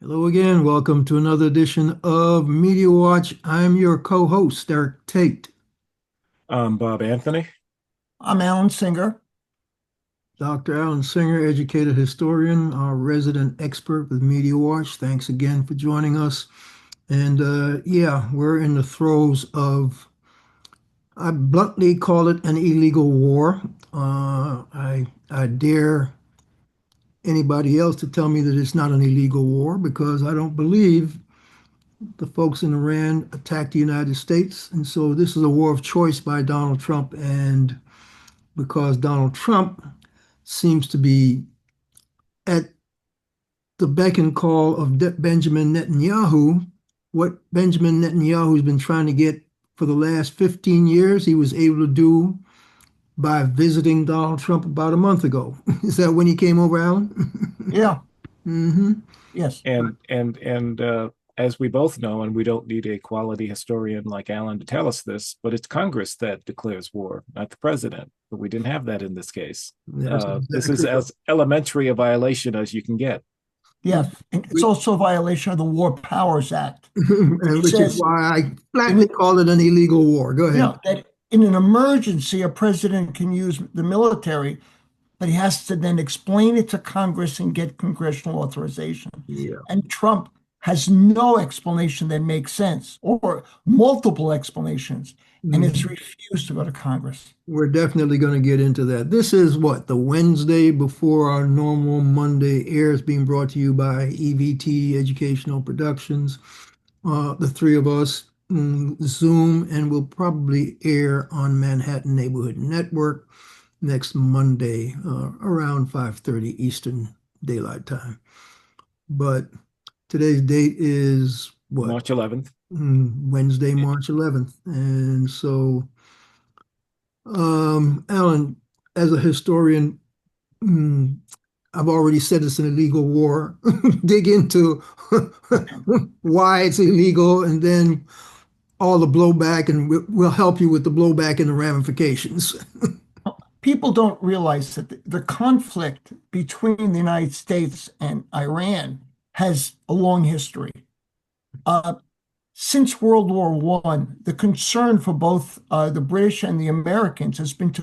Hello again. Welcome to another edition of Media Watch. I'm your co-host, Eric Tait. Bob Anthony. I'm Alan Singer. Dr. Alan Singer, educated historian, our resident expert with Media Watch. Thanks again for joining us. And yeah, we're in the throes of, I bluntly call it an illegal war. I dare anybody else to tell me that it's not an illegal war because I don't believe the folks in Iran attacked the United States. And so this is a war of choice by Donald Trump. And because Donald Trump seems to be at the beck and call of Benjamin Netanyahu, what Benjamin Netanyahu has been trying to get for the last 15 years, he was able to do by visiting Donald Trump about a month ago. Is that when he came over, Alan? Yeah, Mm-hmm. yes. And as we both know, and we don't need a quality historian like Alan to tell us this, but it's Congress that declares war, not the president. But we didn't have that in this case. That's This is exactly right. as elementary a violation as you can get. Yes. And it's We- also a violation of the War Powers Act, and which which is says why I flatly call it an illegal war. Go ahead. that in an emergency, a president can use the military, but he has to then explain it to Congress and get congressional authorization. Yeah. And Trump has no explanation that makes sense or multiple explanations and has Mhm. refused to go to Congress. We're definitely going to get into that. This is what, the Wednesday before our normal Monday airs, being brought to you by EVT Educational Productions. The three of us, Zoom, and we'll probably air on Manhattan Neighborhood Network next Monday around 5:30 Eastern Daylight Time. But today's date is what? March 11th. Wednesday, March 11th. And so, Alan, as a historian, mm, I've already said it's an illegal war. Dig into why it's illegal and then all the blowback, and we'll help you with the blowback and the ramifications. People don't realize that the conflict between the United States and Iran has a long history. Uh, since World War One, the concern for both the British and the Americans has been to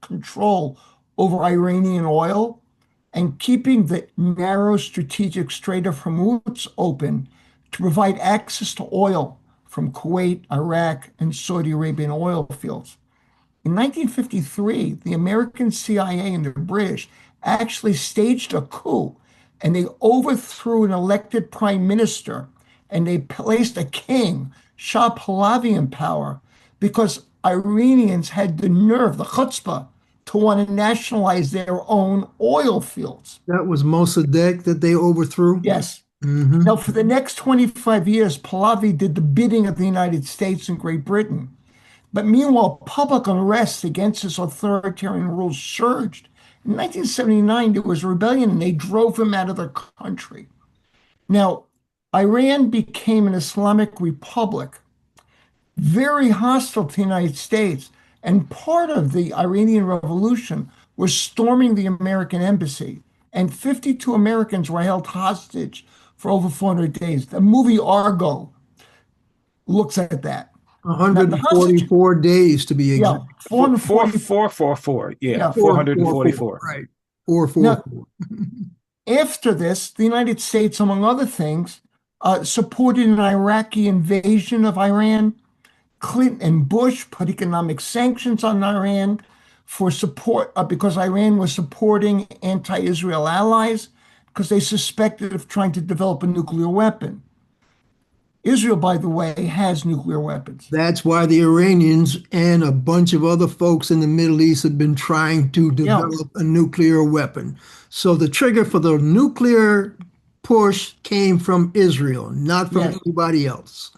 control over Iranian oil and keeping the narrow strategic Strait of Hormuz open to provide access to oil from Kuwait, Iraq, and Saudi Arabian oil fields. In 1953, the American CIA and the British actually staged a coup and they overthrew an elected prime minister and they placed a king, Shah Pahlavi, in power because Iranians had the nerve, the chutzpah, to want to nationalize their own oil fields. That was Mossadegh that they overthrew. Yes. Hmm. Now, for the next 25 years, Pahlavi did the bidding of the United States and Great Britain. But meanwhile, public unrest against his authoritarian rule surged. In 1979, there was a rebellion and they drove him out of the country. Now, Iran became an Islamic republic, very hostile to the United States. And part of the Iranian Revolution was storming the American embassy. And 52 Americans were held hostage for over 400 days. The movie Argo looks at that. Now, the hostage, 144 days to be yeah, exact. 440. 444. Yeah, Yeah. 444. 444. Right. Now, 444. after this, the United States, among other things, supported an Iraqi invasion of Iran. Clinton and Bush put economic sanctions on Iran for support because Iran was supporting anti-Israel allies because they suspected of trying to develop a nuclear weapon. Israel, by the way, has nuclear weapons. That's why the Iranians and a bunch of other folks in the Middle East have been trying to Yeah. develop a nuclear weapon. So the trigger for the nuclear push came from Israel, not from Yes. anybody else.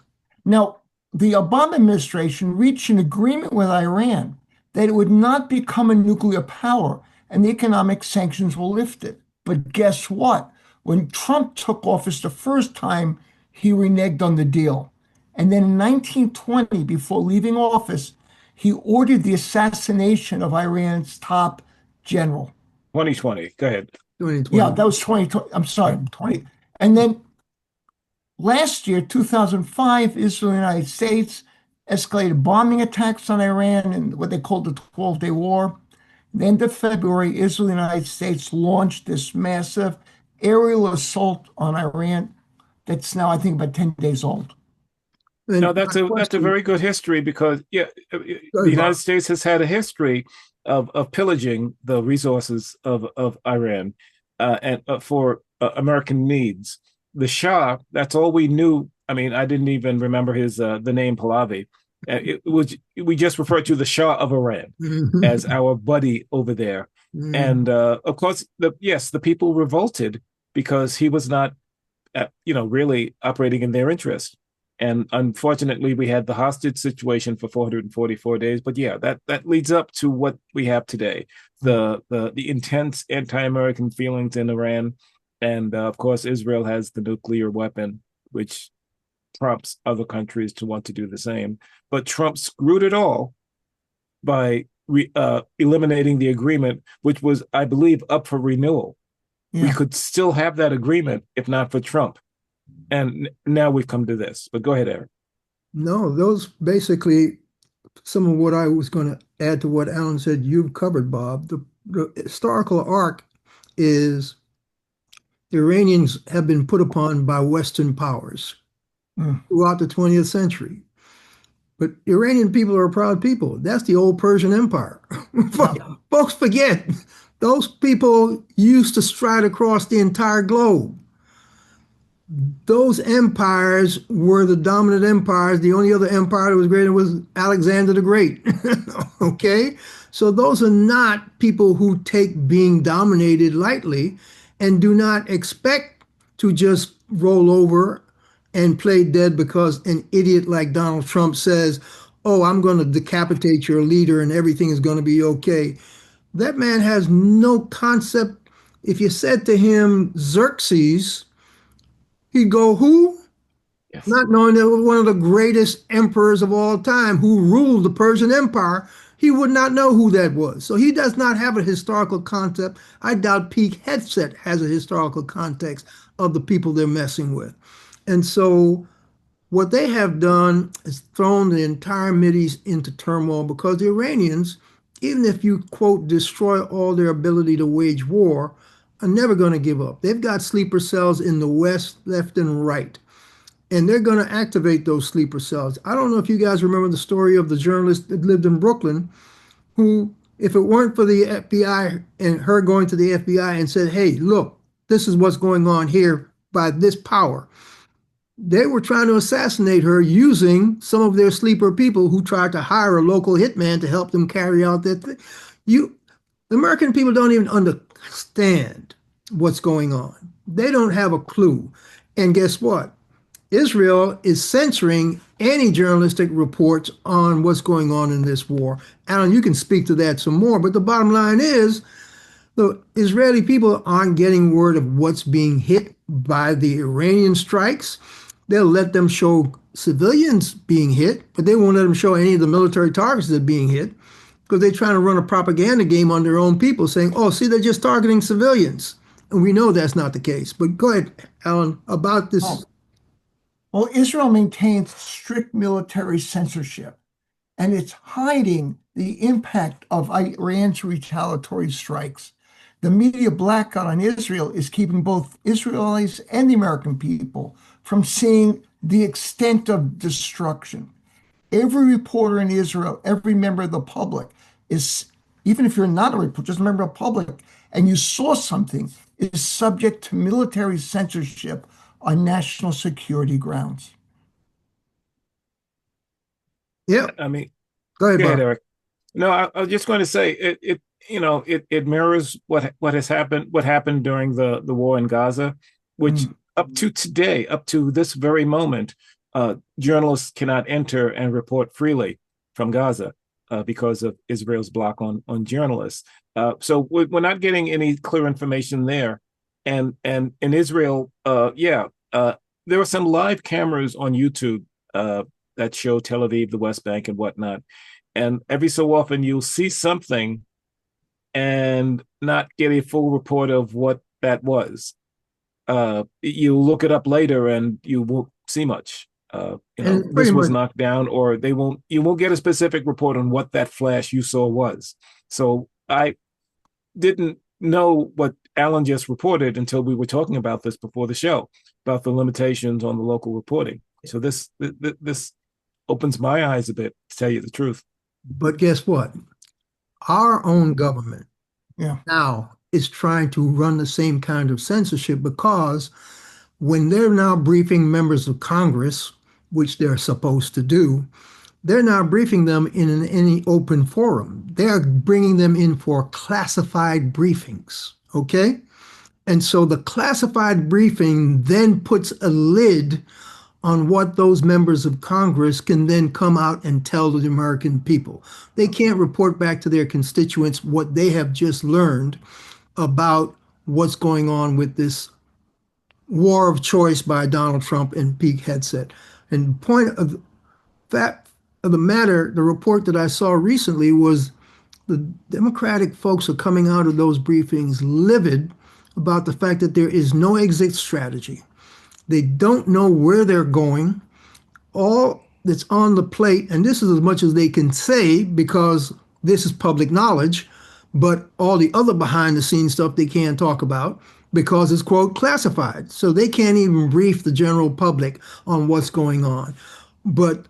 Now, the Obama administration reached an agreement with Iran that it would not become a nuclear power and the economic sanctions were lifted. But guess what? When Trump took office the first time, he reneged on the deal. And then in 1920, before leaving office, he ordered the assassination of Iran's top general. 2020. Go ahead. Yeah, 2020. that was 2020. I'm sorry, 20. And then Last year, 2005, Israel and the United States escalated bombing attacks on Iran in what they called the 12-Day War. At the end of February, Israel and the United States launched this massive aerial assault on Iran that's now, I think, about 10 days old. No, And that's my a question, very good history because the sorry, United Bob. States has had a history of pillaging the resources of Iran and for American needs. The Shah, that's all we knew. I mean, I didn't even remember his the name Pahlavi. It was we just referred to the Shah of Iran as our buddy over there, and of course, the people revolted because he was not, really operating in their interest. And unfortunately, we had the hostage situation for 444 days. But yeah, that leads up to what we have today: the intense anti-American feelings in Iran, and of course, Israel has the nuclear weapon, which prompts other countries to want to do the same. But Trump screwed it all by eliminating the agreement, which was, I believe, up for renewal. We Yeah. could still have that agreement if not for Trump. And now we've come to this. But go ahead, Eric. No, those basically some of what I was going to add to what Alan said, you've covered, Bob. The historical arc is the Iranians have been put upon by Western powers Mm. throughout the 20th century. But Iranian people are a proud people. That's the old Persian Empire. Yeah. Folks forget, those people used to stride across the entire globe. Those empires were the dominant empires. The only other empire that was greater was Alexander the Great. Okay? So those are not people who take being dominated lightly and do not expect to just roll over and play dead because an idiot like Donald Trump says, "Oh, I'm going to decapitate your leader and everything is going to be okay." That man has no concept. If you said to him, Xerxes, he'd go, "Who?" Yes. Not knowing that one of the greatest emperors of all time who ruled the Persian Empire, he would not know who that was. So he does not have a historical concept. I doubt Pete Hegseth has a historical context of the people they're messing with. And so what they have done is thrown the entire Mideast into turmoil because the Iranians, even if you, quote, destroy all their ability to wage war, are never going to give up. They've got sleeper cells in the West, left, and right. And they're going to activate those sleeper cells. I don't know if you guys remember the story of the journalist that lived in Brooklyn who, if it weren't for the FBI and her going to the FBI and said, "Hey, look, this is what's going on here by this power," they were trying to assassinate her using some of their sleeper people who tried to hire a local hitman to help them carry out that thing. You, the American people don't even understand what's going on. They don't have a clue. And guess what? Israel is censoring any journalistic reports on what's going on in this war. Alan, you can speak to that some more, but the bottom line is the Israeli people aren't getting word of what's being hit by the Iranian strikes. They'll let them show civilians being hit, but they won't let them show any of the military targets that are being hit because they're trying to run a propaganda game on their own people saying, "Oh, see, they're just targeting civilians." And we know that's not the case. But go ahead, Alan, about this. Oh, well, Israel maintains strict military censorship, and it's hiding the impact of Iran's retaliatory strikes. The media blackout on Israel is keeping both Israelis and the American people from seeing the extent of destruction. Every reporter in Israel, every member of the public is, even if you're not a reporter, just a member of the public, and you saw something, is subject to military censorship on national security grounds. Yeah, I mean, go ahead, go ahead, Bob. Eric. No, I was just going to say it mirrors what has happened, what happened during the war in Gaza, which Mm. up to today, up to this very moment, journalists cannot enter and report freely from Gaza because of Israel's block on journalists. So we're not getting any clear information there. And in Israel, there are some live cameras on YouTube that show Tel Aviv, the West Bank, and whatnot. And every so often you'll see something and not get a full report of what that was. you look it up later and you won't see much. And pretty This was much, knocked down, or you won't get a specific report on what that flash you saw was. So I didn't know what Alan just reported until we were talking about this before the show, about the limitations on the local reporting. So this opens my eyes a bit, to tell you the truth. but guess what? Our own government Yeah. now is trying to run the same kind of censorship because when they're now briefing members of Congress, which they're supposed to do, they're not briefing them in any open forum. They're bringing them in for classified briefings, okay? And so the classified briefing then puts a lid on what those members of Congress can then come out and tell the American people. They can't report back to their constituents what they have just learned about what's going on with this war of choice by Donald Trump and Pete Hegseth. And the point of the fact of the matter, the report that I saw recently was the Democratic folks are coming out of those briefings livid about the fact that there is no exit strategy. They don't know where they're going. All that's on the plate, and this is as much as they can say because this is public knowledge, but all the other behind the scenes stuff they can't talk about because it's, quote, classified. So they can't even brief the general public on what's going on. But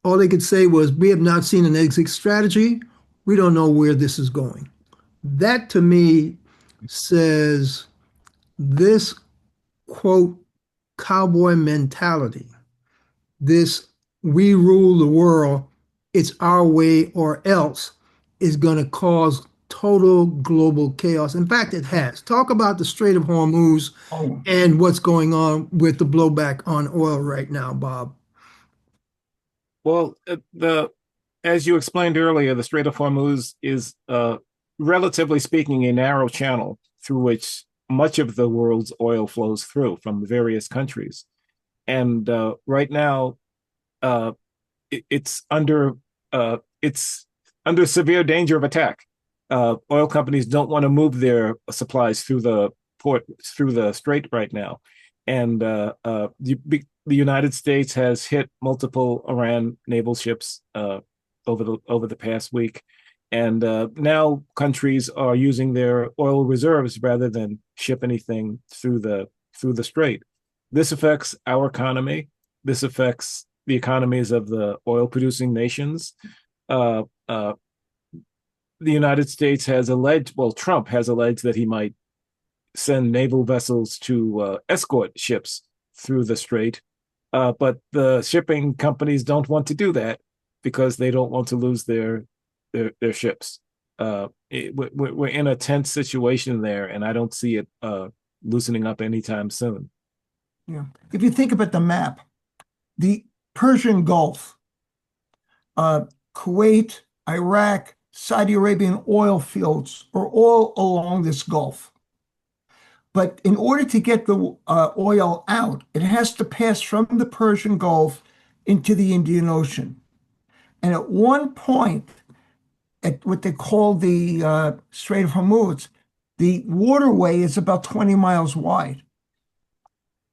all they could say was, we have not seen an exit strategy. We don't know where this is going. That to me says this, quote, cowboy mentality, this we rule the world, it's our way or else, is going to cause total global chaos. In fact, it has. Talk about the Strait of Hormuz Oh, and what's going on with the blowback on oil right now, Bob. Well, as you explained earlier, the Strait of Hormuz is, relatively speaking, a narrow channel through which much of the world's oil flows through from various countries. And right now, it's under severe danger of attack. Oil companies don't want to move their supplies through the strait right now, and the United States has hit multiple Iran naval ships over the past week, and now countries are using their oil reserves rather than ship anything through the strait. This affects our economy. This affects the economies of the oil-producing nations. The United States has alleged, well, Trump has alleged that he might send naval vessels to escort ships through the strait. But the shipping companies don't want to do that because they don't want to lose their ships. We're in a tense situation there, and I don't see it loosening up anytime soon. yeah. If you think about the map, the Persian Gulf, Kuwait, Iraq, Saudi Arabian oil fields are all along this Gulf. But in order to get the oil out, it has to pass from the Persian Gulf into the Indian Ocean. And at one point, at what they call the Strait of Hormuz, the waterway is about 20 miles wide.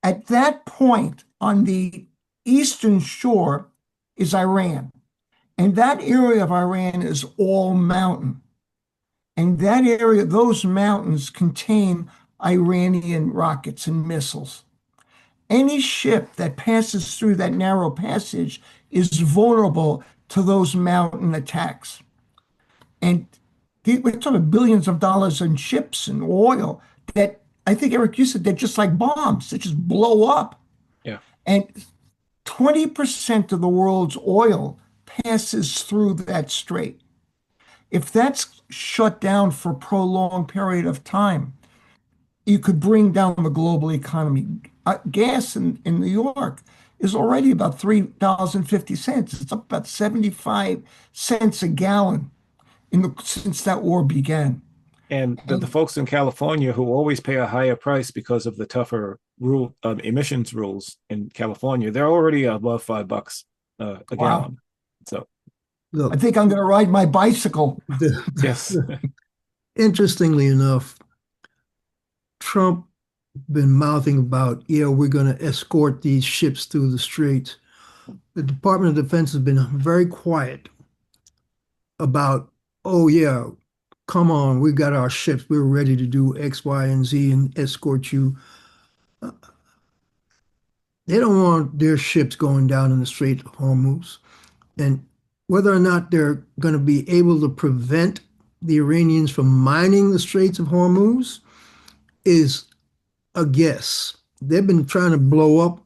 At that point, on the eastern shore is Iran. And that area of Iran is all mountain. And that area, those mountains contain Iranian rockets and missiles. Any ship that passes through that narrow passage is vulnerable to those mountain attacks. And we're talking billions of dollars in ships and oil that I think, Eric, you said they're just like bombs that just blow up. Yeah. And 20% of the world's oil passes through that strait. If that's shut down for a prolonged period of time, you could bring down the global economy. Gas in New York is already about $3.50. It's up about 75 cents a gallon since that war began. And the folks in California who always pay a higher price because of the tougher emissions rules in California, they're already above $5 a gallon. So Look, I think I'm going to ride my bicycle. yes. Interestingly enough, Trump been mouthing about, yeah, we're going to escort these ships through the straits. The Department of Defense has been very quiet about, oh, yeah, come on, we've got our ships. We're ready to do X, Y, and Z and escort you. They don't want their ships going down in the Strait of Hormuz. And whether or not they're going to be able to prevent the Iranians from mining the Straits of Hormuz is a guess. They've been trying to blow up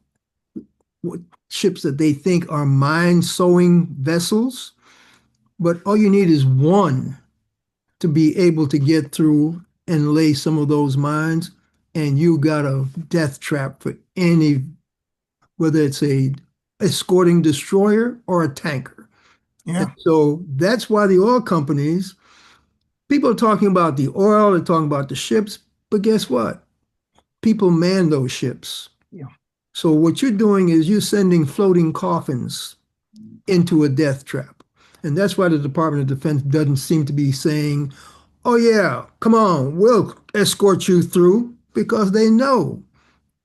ships that they think are mine sowing vessels, but all you need is one to be able to get through and lay some of those mines, and you got a death trap for any, whether it's a escorting destroyer or a tanker. And Yeah. so that's why the oil companies, people are talking about the oil, they're talking about the ships, but guess what? People man those ships. Yeah. So what you're doing is you're sending floating coffins into a death trap. And that's why the Department of Defense doesn't seem to be saying, oh, yeah, come on, we'll escort you through, because they know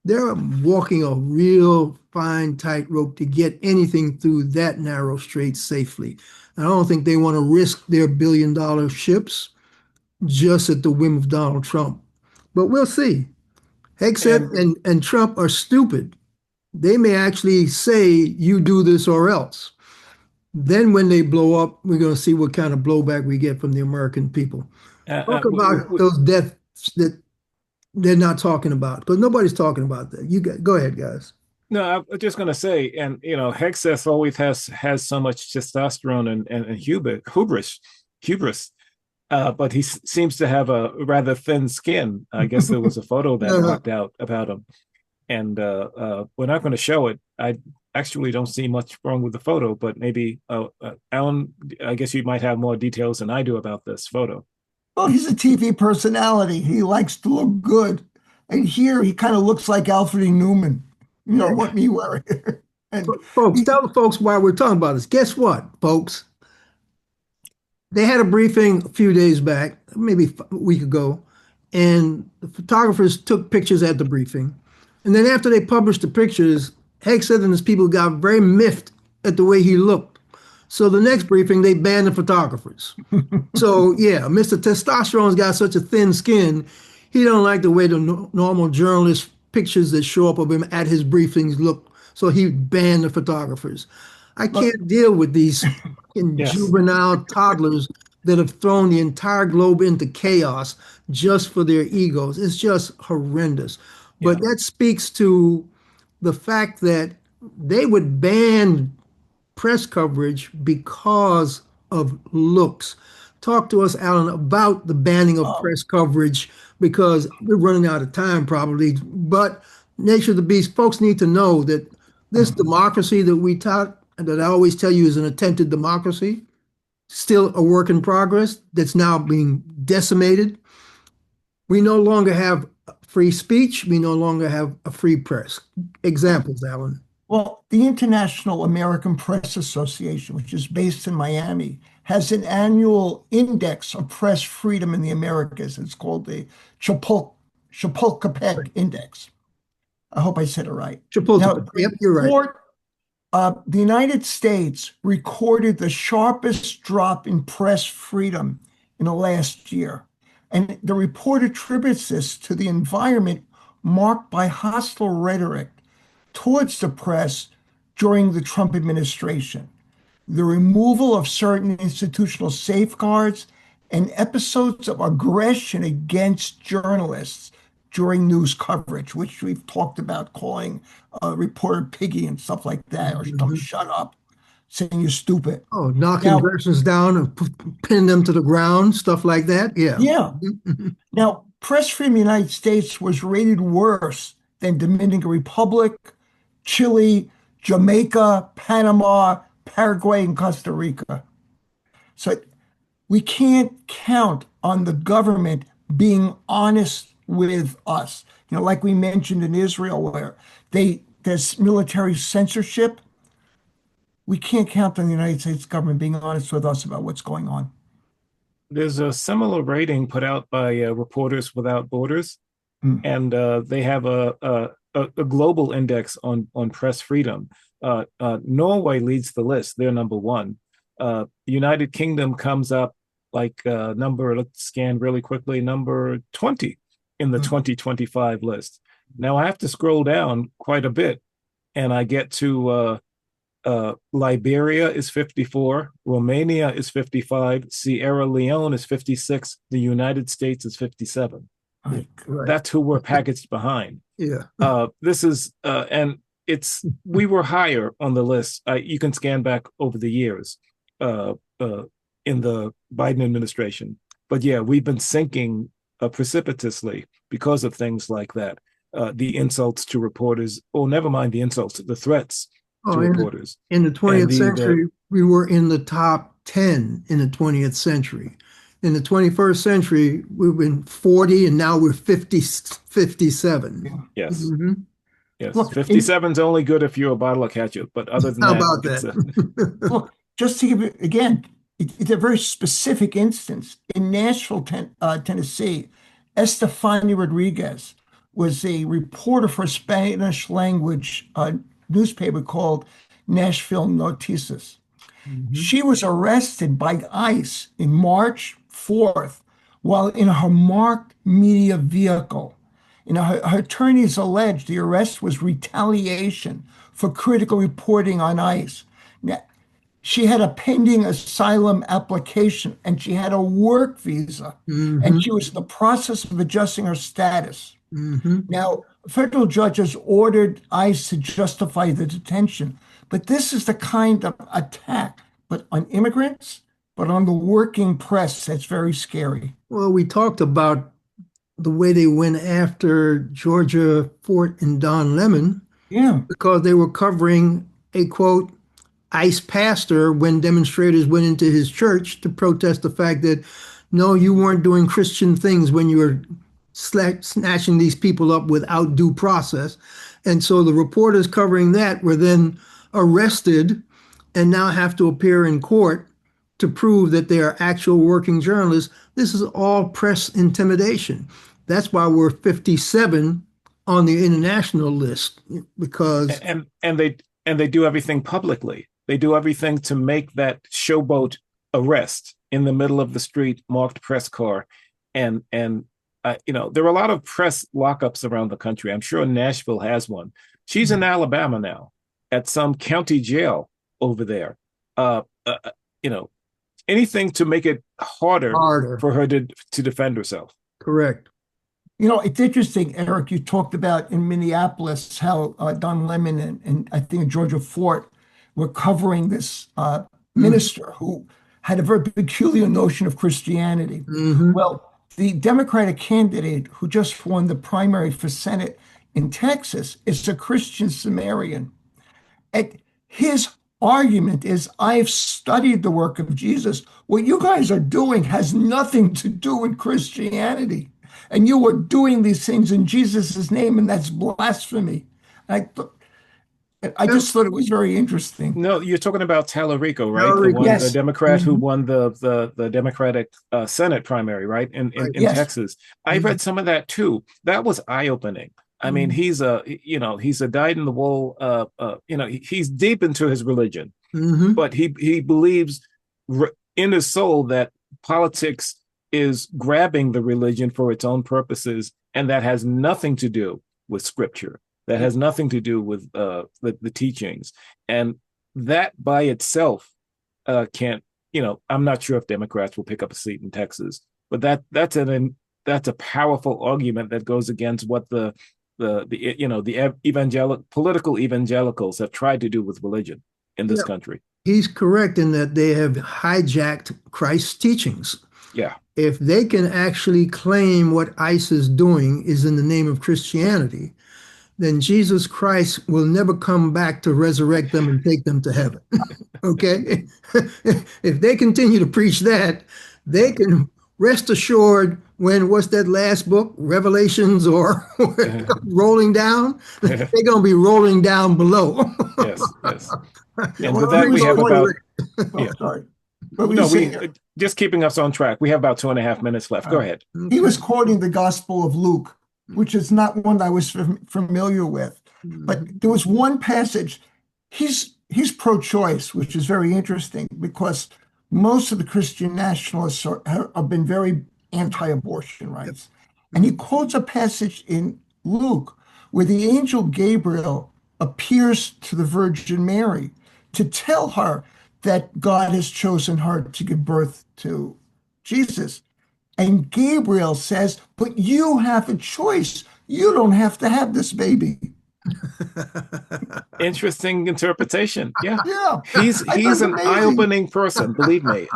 they're walking a real fine tightrope to get anything through that narrow strait safely. And I don't think they want to risk their billion-dollar ships just at the whim of Donald Trump. But we'll see. Hegseth And and Trump are stupid. They may actually say, you do this or else. Then when they blow up, we're going to see what kind of blowback we get from the American people. Talk about those deaths that they're not talking about, because nobody's talking about that. Go ahead, guys. no, I'm just going to say, and Hexeth always has so much testosterone and hubris, but he seems to have a rather thin skin. I guess there was a photo that popped out about him, and we're not going to show it. I actually don't see much wrong with the photo, but maybe Alan, I guess you might have more details than I do about this photo. Well, he's a TV personality. He likes to look good. And here he kind of looks like Alfred E. Newman, what me wearing. And Folks, he, tell the folks why we're talking about this. Guess what, folks? They had a briefing a few days back, maybe a week ago, and the photographers took pictures at the briefing. And then after they published the pictures, Hegseth and his people got very miffed at the way he looked. So the next briefing, they banned the photographers. So yeah, Mr. Testosterone's got such a thin skin, he don't like the way the normal journalist pictures that show up of him at his briefings look. So he banned the photographers. I look, can't deal with these fucking Yes, juvenile toddlers that have thrown the entire globe into chaos just for their egos. It's just horrendous. But yeah. that speaks to the fact that they would ban press coverage because of looks. Talk to us, Alan, about the banning of oh, press coverage, because we're running out of time probably. But Nature of the Beast, folks need to know that this democracy that we taught, and that I always tell you is an attempted democracy, still a work in progress that's now being decimated. We no longer have free speech. We no longer have a free press. Examples, Alan. well, the International American Press Association, which is based in Miami, has an annual index of press freedom in the Americas. It's called the Chapultepec Index. I hope I said it right. Now, Chapultepec. Yep, you're right. the United States recorded the sharpest drop in press freedom in the last year. And the report attributes this to the environment marked by hostile rhetoric towards the press during the Trump administration, the removal of certain institutional safeguards, and episodes of aggression against journalists during news coverage, which we've talked about calling a reporter piggy and stuff like that, or Mhm. shut up, saying you're stupid. Oh, knocking Now, persons down and pinning them to the ground, stuff like that. Yeah. yeah, now press freedom in the United States was rated worse than Dominican Republic, Chile, Jamaica, Panama, Paraguay, and Costa Rica. So we can't count on the government being honest with us. Like we mentioned in Israel, where there's military censorship. We can't count on the United States government being honest with us about what's going on. There's a similar rating put out by Reporters Without Borders, Mm. and they have a global index on press freedom. Norway leads the list; they're number one. The United Kingdom comes up like let's scan really quickly, number 20 in the 2025 list. Now I have to scroll down quite a bit, and I get to Liberia is 54, Romania is 55, Sierra Leone is 56, the United States is 57. Right. That's who we're packaged behind. Yeah. This is, and we were higher on the list. You can scan back over the years in the Biden administration. But yeah, we've been sinking precipitously because of things like that. The insults to reporters, or never mind the insults, the threats to reporters. In the 20th century, we were in the top 10 in the 20th century. In the 21st century, we've been 40 and now we're 57. Yeah. Yes. Mm-hmm. Yes. Look, 57 is only good if you're a bottle of ketchup, but other than How that, about that? Look, just to give it again, it's a very specific instance. In Nashville, Tennessee, Estefany Rodriguez was a reporter for a Spanish language newspaper called Nashville Noticias. She was arrested by ICE in March 4th while in her marked media vehicle. Her attorneys alleged the arrest was retaliation for critical reporting on ICE. Now, she had a pending asylum application and she had a work visa, and she was in the process of adjusting her status. Now, federal judges ordered ICE to justify the detention, but this is the kind of attack, but on immigrants, but on the working press, that's very scary. Well, we talked about the way they went after Georgia Fort and Don Lemon Yeah. because they were covering a quote ICE pastor when demonstrators went into his church to protest the fact that no, you weren't doing Christian things when you were snatching these people up without due process. And so the reporters covering that were then arrested and now have to appear in court to prove that they are actual working journalists. This is all press intimidation. That's why we're 57 on the international list, because and they do everything publicly. They do everything to make that showboat arrest in the middle of the street, marked press car, and there are a lot of press lockups around the country. I'm sure Nashville has one. She's in Alabama now at some county jail over there. Anything to make it harder for her to defend herself. Correct. It's interesting, Eric, you talked about in Minneapolis how Don Lemon and I think Georgia Fort were covering this minister who had a very peculiar notion of Christianity. Well, the Democratic candidate who just won the primary for Senate in Texas is a Christian Samaritan. And his argument is, I've studied the work of Jesus. What you guys are doing has nothing to do with Christianity. And you are doing these things in Jesus' name, and that's blasphemy. I just thought it was very interesting. No, you're talking about Tallarico, right? Yes. The Democrat who won the Democratic Senate primary, right? In Yes. Texas. I read some of that too. That was eye-opening. I mean, he's a dyed-in-the-wool, he's deep into his religion, but he believes in his soul that politics is grabbing the religion for its own purposes, and that has nothing to do with scripture. That has nothing to do with the teachings, and that by itself can't. I'm not sure if Democrats will pick up a seat in Texas, but that's a powerful argument that goes against what the political evangelicals have tried to do with religion in this country. He's correct in that they have hijacked Christ's teachings. Yeah. If they can actually claim what ICE is doing is in the name of Christianity, then Jesus Christ will never come back to resurrect them and take them to heaven. Okay? If they continue to preach that, they can rest assured what's that last book, Revelations or rolling down? They're going to be rolling down below. Yes. And with that, we have about... Sorry. Just keeping us on track. We have about 2.5 minutes left. Go ahead. He was quoting the Gospel of Luke, which is not one I was familiar with. But there was one passage. He's pro-choice, which is very interesting because most of the Christian nationalists have been very anti-abortion rights. And he quotes a passage in Luke where the angel Gabriel appears to the Virgin Mary to tell her that God has chosen her to give birth to Jesus. And Gabriel says, but you have a choice. You don't have to have this baby. Interesting interpretation. Yeah. Yeah. He's That's an amazing. eye-opening person, believe me.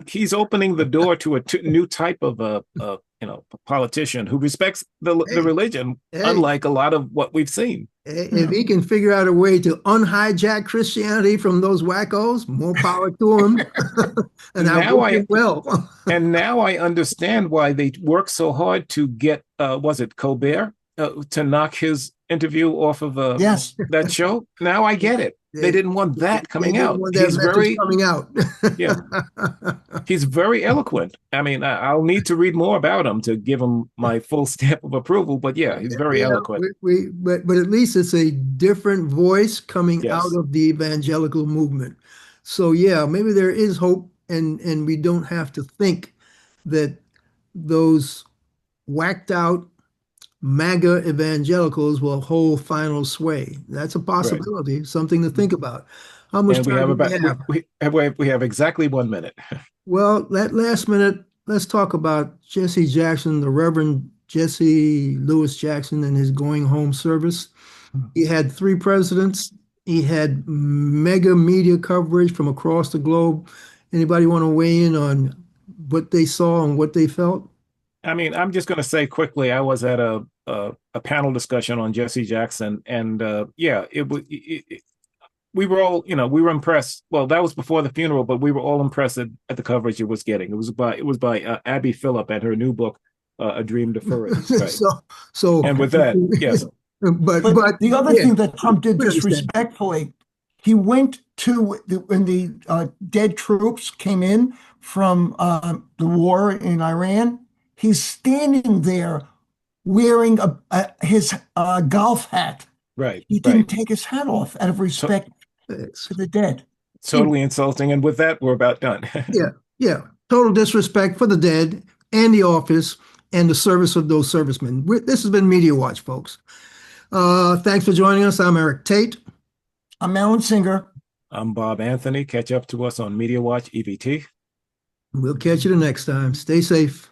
He's opening the door to a new type of politician who respects the religion, unlike a lot of what we've seen. If he can figure out a way to unhijack Christianity from those wackos, more power to him. And now I understand why they worked so hard to get was it Colbert to knock his interview off of that show. Now I get it. They didn't want that coming out. He's very coming out. Yeah, he's very eloquent. I mean, I'll need to read more about him to give him my full stamp of approval. But yeah, he's very eloquent. But at least it's a different voice coming out of the evangelical movement. So yeah, maybe there is hope, and we don't have to think that those whacked out MAGA evangelicals will hold final sway. That's a possibility, something to think about. How much time do we have exactly 1 minute. Well, that last minute, let's talk about Jesse Jackson, the Reverend Jesse Lewis Jackson, and his going home service. He had 3 presidents. He had mega media coverage from across the globe. Anybody want to weigh in on what they saw and what they felt? I mean, I'm just going to say quickly, I was at a panel discussion on Jesse Jackson, and we were all, we were impressed. Well, that was before the funeral, but we were all impressed at the coverage it was getting. It was by Abby Phillip and her new book, A Dream Deferred. Right. And with that, yes. But the other thing that Trump did disrespectfully, he went to when the dead troops came in from the war in Iran. He's standing there wearing his golf hat. Right. He didn't take his hat off out of respect for the dead. Totally insulting. And with that, we're about done. Yeah. Total disrespect for the dead and the office and the service of those servicemen. This has been Media Watch, folks. Thanks for joining us. I'm Eric Tait. I'm Alan Singer. I'm Bob Anthony. Catch up to us on Media Watch EVT. We'll catch you the next time. Stay safe.